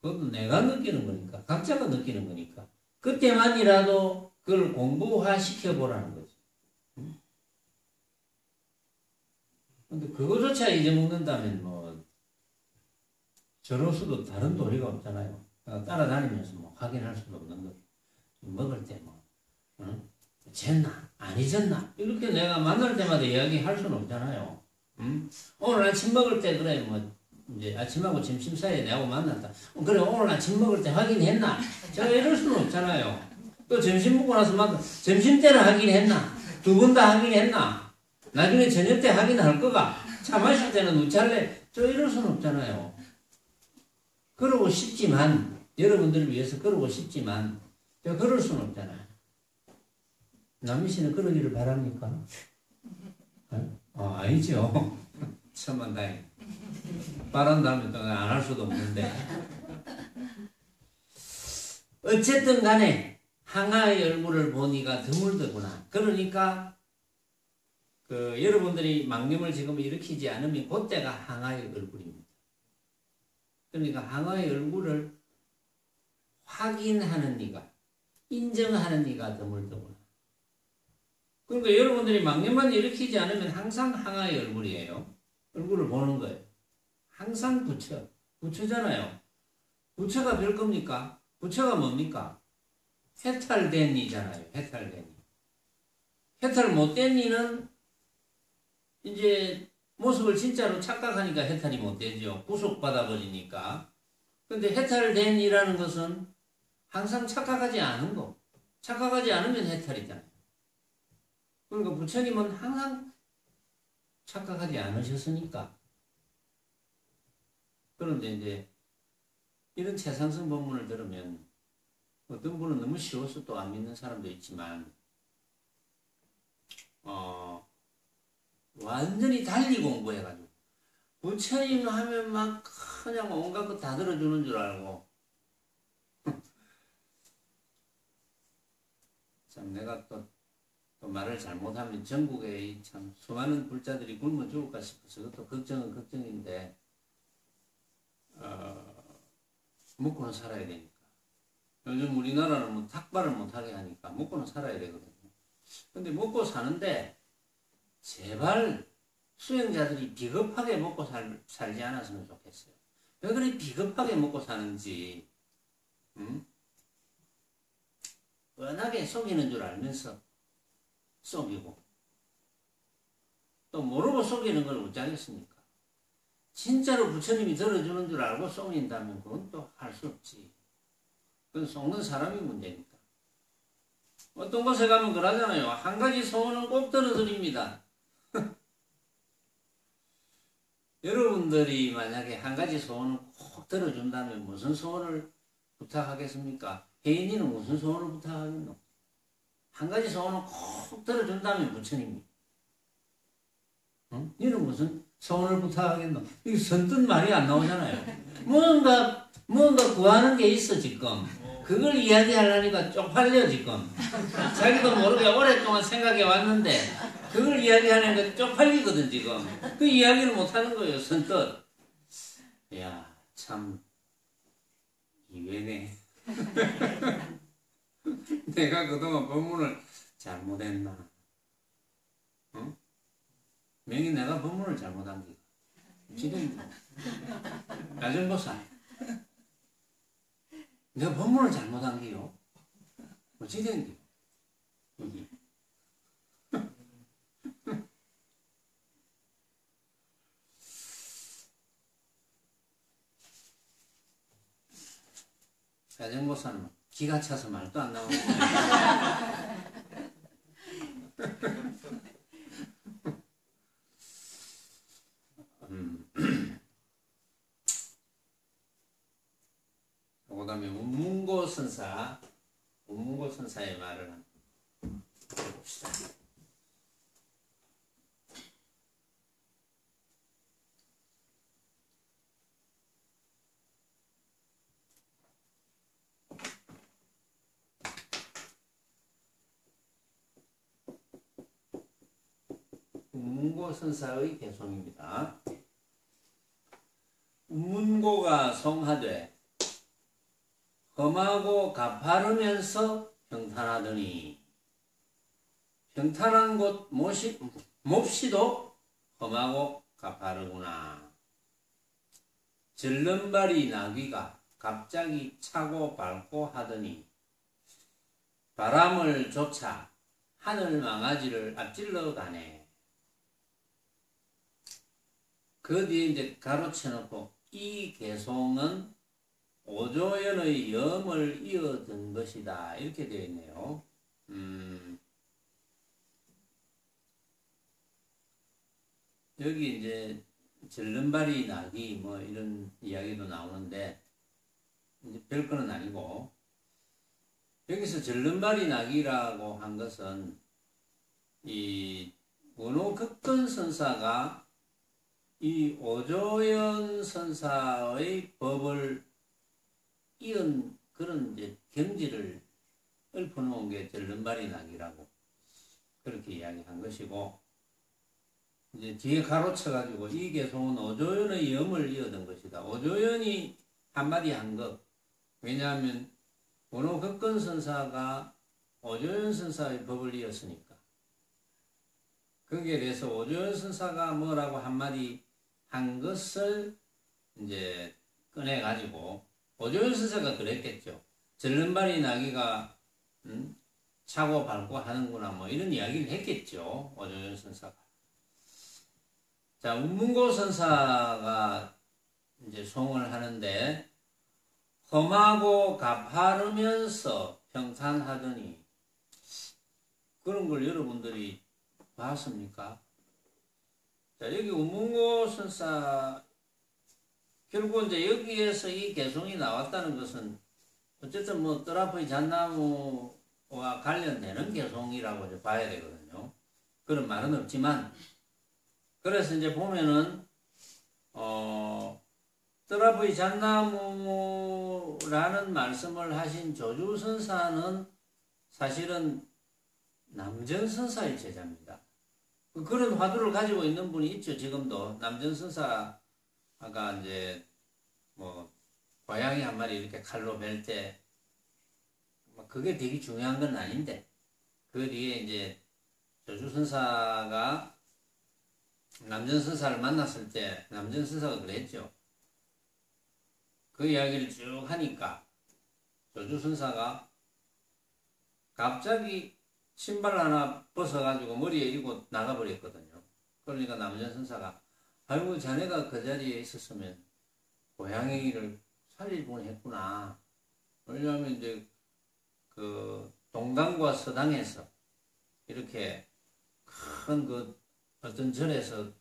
그것도 내가 느끼는 거니까. 각자가 느끼는 거니까. 그때만이라도 그걸 공부화 시켜보라는 거지. 근데 그거조차 잊어먹는다면 뭐 저로서도 다른 도리가 없잖아요. 따라다니면서 뭐 확인할 수도 없는 거죠. 먹을 때 뭐 쟀나 안 잊었나 이렇게 내가 만날 때마다 이야기할 수는 없잖아요. 오늘 아침 먹을 때 그래 뭐 이제 아침하고 점심 사이에 내하고 만났다. 그래 오늘 아침 먹을 때 확인했나? 제가 이럴 수는 없잖아요. 또 점심 먹고 나서 만나 점심 때는 확인했나? 2번 다 확인했나? 나중에 저녁 때 확인할 거가 차 마실 때는 우찰래? 저 이럴 수는 없잖아요. 그러고 싶지만 여러분들을 위해서 그러고 싶지만 제가 그럴 수는 없잖아요. 남희 씨는 그러기를 바랍니까? 아니죠. 천만 다행. 바란다면 안 할 수도 없는데. 어쨌든 간에 항아의 얼굴을 보니까 드물더구나. 그러니까 여러분들이 망념을 지금 일으키지 않으면 그때가 항아의 얼굴입니다. 그러니까 항아의 얼굴을 확인하는 이가 인정하는 이가 드물더구나. 그러니까 여러분들이 망념만 일으키지 않으면 항상 항아의 얼굴이에요. 얼굴을 보는 거예요. 항상 부처잖아요. 부처가 별 겁니까? 부처가 뭡니까? 해탈된 이잖아요. 해탈된 이. 해탈 못된 이는 이제 모습을 진짜로 착각하니까 해탈이 못 되죠. 구속받아 버리니까. 근데 해탈된 이라는 것은 항상 착각하지 않은 거. 착각하지 않으면 해탈이잖아요. 그러니까 부처님은 항상 착각하지 않으셨으니까. 그런데 이제 이런 최상승 법문을 들으면 어떤 분은 너무 쉬워서 또 안 믿는 사람도 있지만 완전히 달리 공부해가지고 부처님 하면 막 그냥 온갖 거 다 들어주는 줄 알고 참 내가 또 말을 잘못하면 전국에 참 수많은 불자들이 굶어 죽을까 싶어서 그것도 걱정은 걱정인데 먹고는 살아야 되니까 요즘 우리나라는 뭐 닭발을 못하게 하니까 먹고는 살아야 되거든요. 근데 먹고 사는데 제발 수행자들이 비겁하게 먹고 살지 않았으면 좋겠어요. 왜 그리 비겁하게 먹고 사는지 뻔하게 속이는 줄 알면서 속이고 또 모르고 속이는 걸 어쩌겠습니까? 진짜로 부처님이 들어주는 줄 알고 속인다면 그건 또 할 수 없지. 그건 속는 사람이 문제니까. 어떤 곳에 가면 그러잖아요. 한 가지 소원은 꼭 들어드립니다. 여러분들이 만약에 한 가지 소원을 꼭 들어준다면 무슨 소원을 부탁하겠습니까? 혜인이는 무슨 소원을 부탁하겠노? 한 가지 소원을 꼭 들어준다면 부처님이. 응? 너는 무슨 소원을 부탁하겠노? 이게 선뜻 말이 안 나오잖아요. 뭔가 구하는 게 있어 지금. 그걸 이야기하려니까 쪽팔려 지금. 자기도 모르게 오랫동안 생각해 왔는데 그걸 이야기하니까 쪽팔리거든 지금. 그 이야기를 못하는 거예요 선뜻. 이야 참 이외네. 내가 그동안 법문을 잘못했나? 어? 명이 내가 법문을 잘못한 게 지금 야전보살 내가 법문을 잘못한 게요? 어찌 된 게? 여기. 야전보살은 기가 차서 말도 안 나오는 그 다음에 운문고 선사의 말을 한번 해봅시다. 운문고 선사의 개송입니다. 운문고가 송하되 험하고 가파르면서 평탄하더니 평탄한 곳 몹시도 험하고 가파르구나. 절름발이 나귀가 갑자기 차고 밟고 하더니 바람을 쫓아 하늘 망아지를 앞질러 가네. 그 뒤에 이제 가로쳐놓고 이 개송은 오조연의 염을 이어든 것이다. 이렇게 되어 있네요. 여기 이제 절름발이 나기 뭐 이런 이야기도 나오는데 이제 별거는 아니고 여기서 절름발이 나기라고 한 것은 이 원호극근 선사가 이 오조연 선사의 법을 이은 그런 이제 경지를 읊어놓은 게 절름발이 나기라고 그렇게 이야기한 것이고 이제 뒤에 가로쳐가지고 이 개송은 오조연의 염을 이어든 것이다. 오조연이 한마디 한 것. 왜냐하면 원호극근 선사가 오조연 선사의 법을 이었으니까. 거기에 대해서 오조연 선사가 뭐라고 한마디 한 것을 이제 꺼내가지고 오조연 선사가 그랬겠죠. 절름발이 나기가 차고 밟고 하는구나 뭐 이런 이야기를 했겠죠. 오조연 선사가. 자, 운문고 선사가 이제 송을 하는데 험하고 가파르면서 평탄하더니 그런 걸 여러분들이 봤습니까? 자, 여기 운문고 선사 결국 이제 여기에서 이 개송이 나왔다는 것은 어쨌든 뭐 뜰앞의 잣나무와 관련되는 개송이라고 이제 봐야 되거든요. 그런 말은 없지만 그래서 이제 보면은 뜰앞의 잣나무라는 말씀을 하신 조주선사는 사실은 남전선사의 제자입니다. 그런 화두를 가지고 있는 분이 있죠. 지금도 남전선사가 이제 뭐 고양이 한 마리 이렇게 칼로 벨 때 그게 되게 중요한 건 아닌데 그 뒤에 이제 조주선사가 남전선사를 만났을 때 남전선사가 그랬죠. 그 이야기를 쭉 하니까 조주선사가 갑자기 신발 하나 벗어가지고 머리에 이고 나가버렸거든요. 그러니까 남전선사가 아이고 자네가 그 자리에 있었으면 고양이를 살릴 뻔했구나. 왜냐하면 이제 그 동당과 서당에서 이렇게 큰 그 어떤 절에서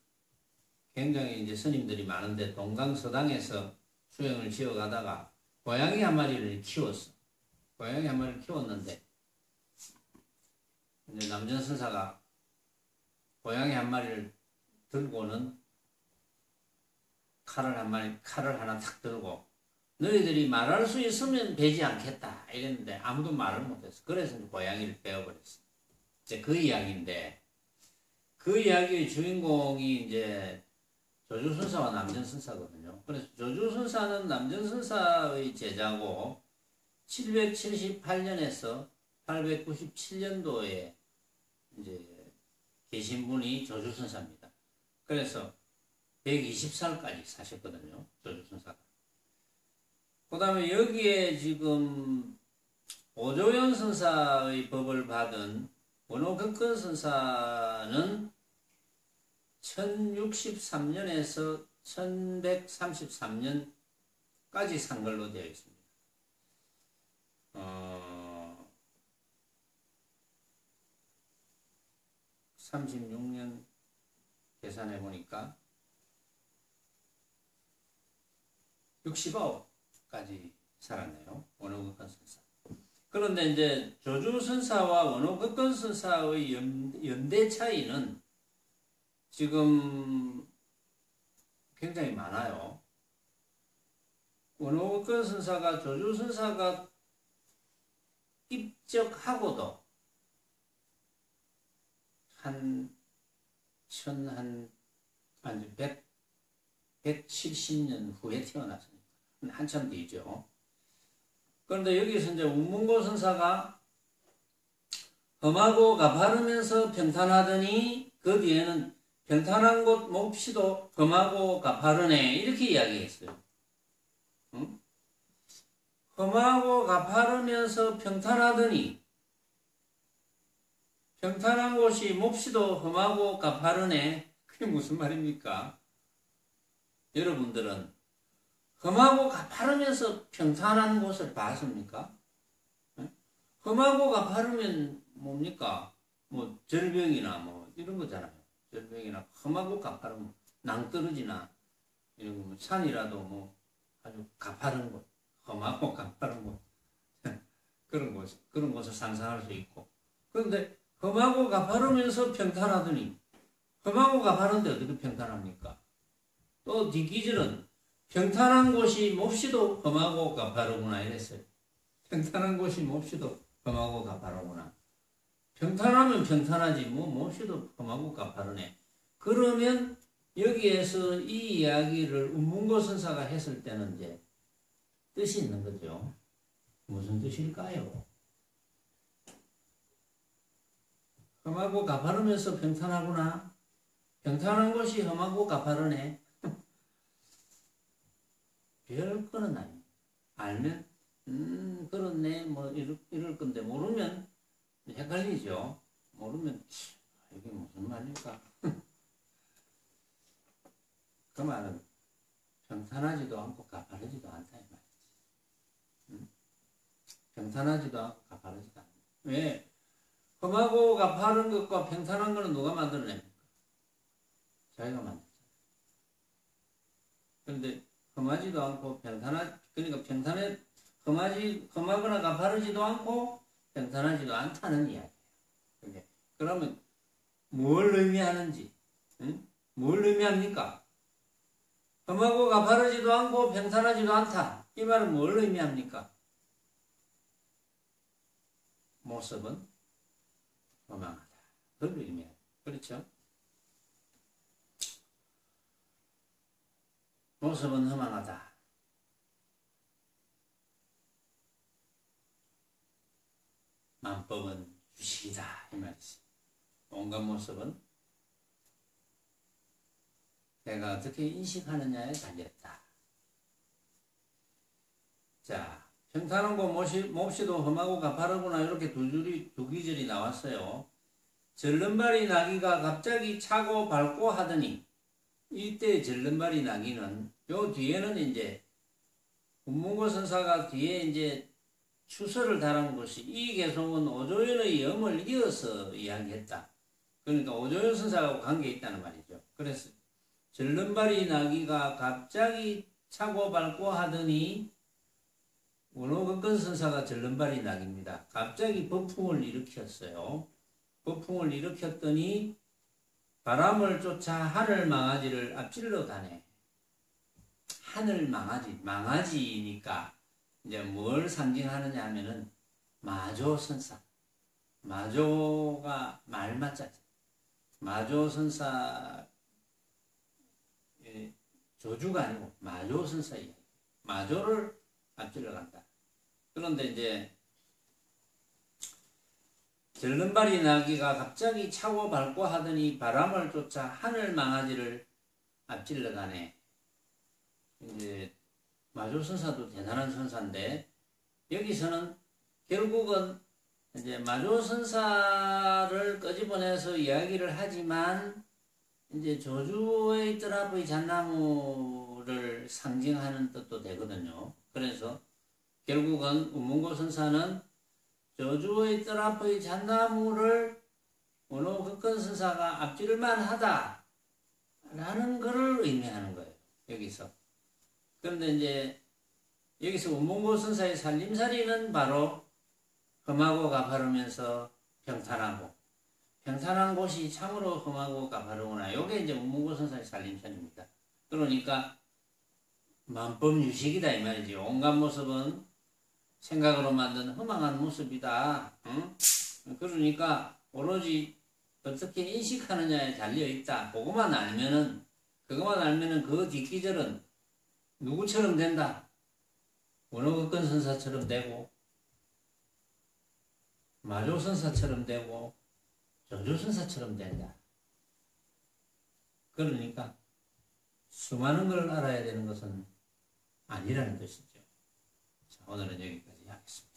굉장히 이제 스님들이 많은데 동강 서당에서 수영을 지어가다가 고양이 한 마리를 키웠어. 고양이 한 마리를 키웠는데 이제 남전선사가 고양이 한 마리를 들고는 칼을 하나 탁 들고 너희들이 말할 수 있으면 베지 않겠다 이랬는데 아무도 말을 못했어. 그래서 고양이를 베어버렸어. 이제 그 이야기인데 그 이야기의 주인공이 이제 조주선사와 남전선사거든요. 그래서 조주선사는 남전선사의 제자고 778년에서 897년도에 이제 계신 분이 조주선사입니다. 그래서 120살까지 사셨거든요. 조주선사가. 그 다음에 여기에 지금 오조연 선사의 법을 받은 원호극근 선사는 1063년에서 1133년까지 산 걸로 되어 있습니다. 36년 계산해 보니까 69까지 살았네요. 원호극근 선사. 그런데 이제 조주선사와 원호극근 선사의 연대 차이는 지금 굉장히 많아요. 원호극근 선사가 조주선사가 입적하고도 한 170년 후에 태어났으니까 한참 뒤죠. 그런데 여기서 이제 운문고 선사가 험하고 가파르면서 평탄하더니 그 뒤에는 평탄한 곳 몹시도 험하고 가파르네 이렇게 이야기했어요. 응? 험하고 가파르면서 평탄하더니 평탄한 곳이 몹시도 험하고 가파르네. 그게 무슨 말입니까? 여러분들은 험하고 가파르면서 평탄한 곳을 봤습니까? 험하고 가파르면 뭡니까? 뭐 절벽이나 뭐 이런 거잖아요. 절벽이나 험하고 가파르면 낭떠러지나 이런 거 산이라도 뭐 아주 가파른 곳, 험하고 가파른 곳 그런 곳을 상상할 수 있고. 그런데 험하고 가파르면서 평탄하더니 험하고 가파른데 어떻게 평탄합니까? 또 뒷기절은 평탄한 곳이 몹시도 험하고 가파르구나 이랬어요. 평탄한 곳이 몹시도 험하고 가파르구나. 평탄하면 평탄하지 뭐 몹시도 험하고 가파르네. 그러면 여기에서 이 이야기를 운문고 선사가 했을 때는 이제 뜻이 있는 거죠. 무슨 뜻일까요? 험하고 가파르면서 평탄하구나. 평탄한 곳이 험하고 가파르네. 별 거는 아닙니다. 알면 그런 알았네 뭐 이럴 건데 모르면 헷갈리죠. 모르면 이게 무슨 말일까? 그 말은 평탄하지도 않고 가파르지도 않다 이 말이지. 응? 평탄하지도 않고 가파르지도 않다. 왜? 험하고 가파른 것과 평탄한 것은 누가 만들어냅니까? 자기가 만들잖아요. 그런데 험하지도 않고 그러니까 험하거나 가파르지도 않고 평탄하지도 않다는 이야기예요. 그러면 뭘 의미하는지, 응? 뭘 의미합니까? 험하고 가파르지도 않고 평탄하지도 않다. 이 말은 뭘 의미합니까? 모습은 허망하다. 그걸 의미해요. 그렇죠? 모습은 허망하다. 만법은 유식이다. 이 말이지. 온갖 모습은 내가 어떻게 인식하느냐에 달렸다. 자, 평탄하고 몹시도 험하고 가파르구나 이렇게 두 구절이 나왔어요. 절름발이 나기가 갑자기 차고 밟고 하더니 이때 절름발이 나기는 요 뒤에는 이제 운문고 선사가 뒤에 이제 추서를 달은 것이 이 개송은 오조연의 염을 이어서 이야기했다. 그러니까 오조연 선사하고 관계 있다는 말이죠. 그래서 절름발이 나기가 갑자기 차고 밟고 하더니 원호건건 선사가 절름발이 나기입니다. 갑자기 법풍을 일으켰어요. 법풍을 일으켰더니 바람을 쫓아 하늘 망아지를 앞질러 가네. 하늘 망아지니까 이제 뭘 상징하느냐 하면은 마조선사. 마조가 말맞자죠. 마조선사 조주가 아니고 마조선사 이야기. 마조를 앞질러 간다. 그런데 이제 절름발이 나기가 갑자기 차고 밟고 하더니 바람을 쫓아 하늘 망아지를 앞질러 가네. 이제 마조선사도 대단한 선사인데 여기서는 결국은 이제 마조선사를 끄집어내서 이야기를 하지만 이제 조주의 뜰 앞의 잣나무를 상징하는 뜻도 되거든요. 그래서 결국은 운문고 선사는 조주의 뜰 앞의 잣나무를 원호극건 선사가 앞질만 하다 라는 것을 의미하는 거예요. 여기서. 그런데 이제 여기서 운문고 선사의 살림살이는 바로 험하고 가파르면서 평탄한 곳이 참으로 험하고 가파르구나. 이게 이제 운문고 선사의 살림살입니다. 그러니까 만법유식이다 이 말이지. 온갖 모습은 생각으로 만든 허망한 모습이다. 응? 그러니까 오로지 어떻게 인식하느냐에 달려있다. 그것만 알면은 그 뒷기절은 누구처럼 된다. 원호극건 선사처럼 되고 마조선사처럼 되고 조조선사처럼 된다. 그러니까 수많은 걸 알아야 되는 것은 아니라는 것이죠. 자, 오늘은 여기까지 하겠습니다.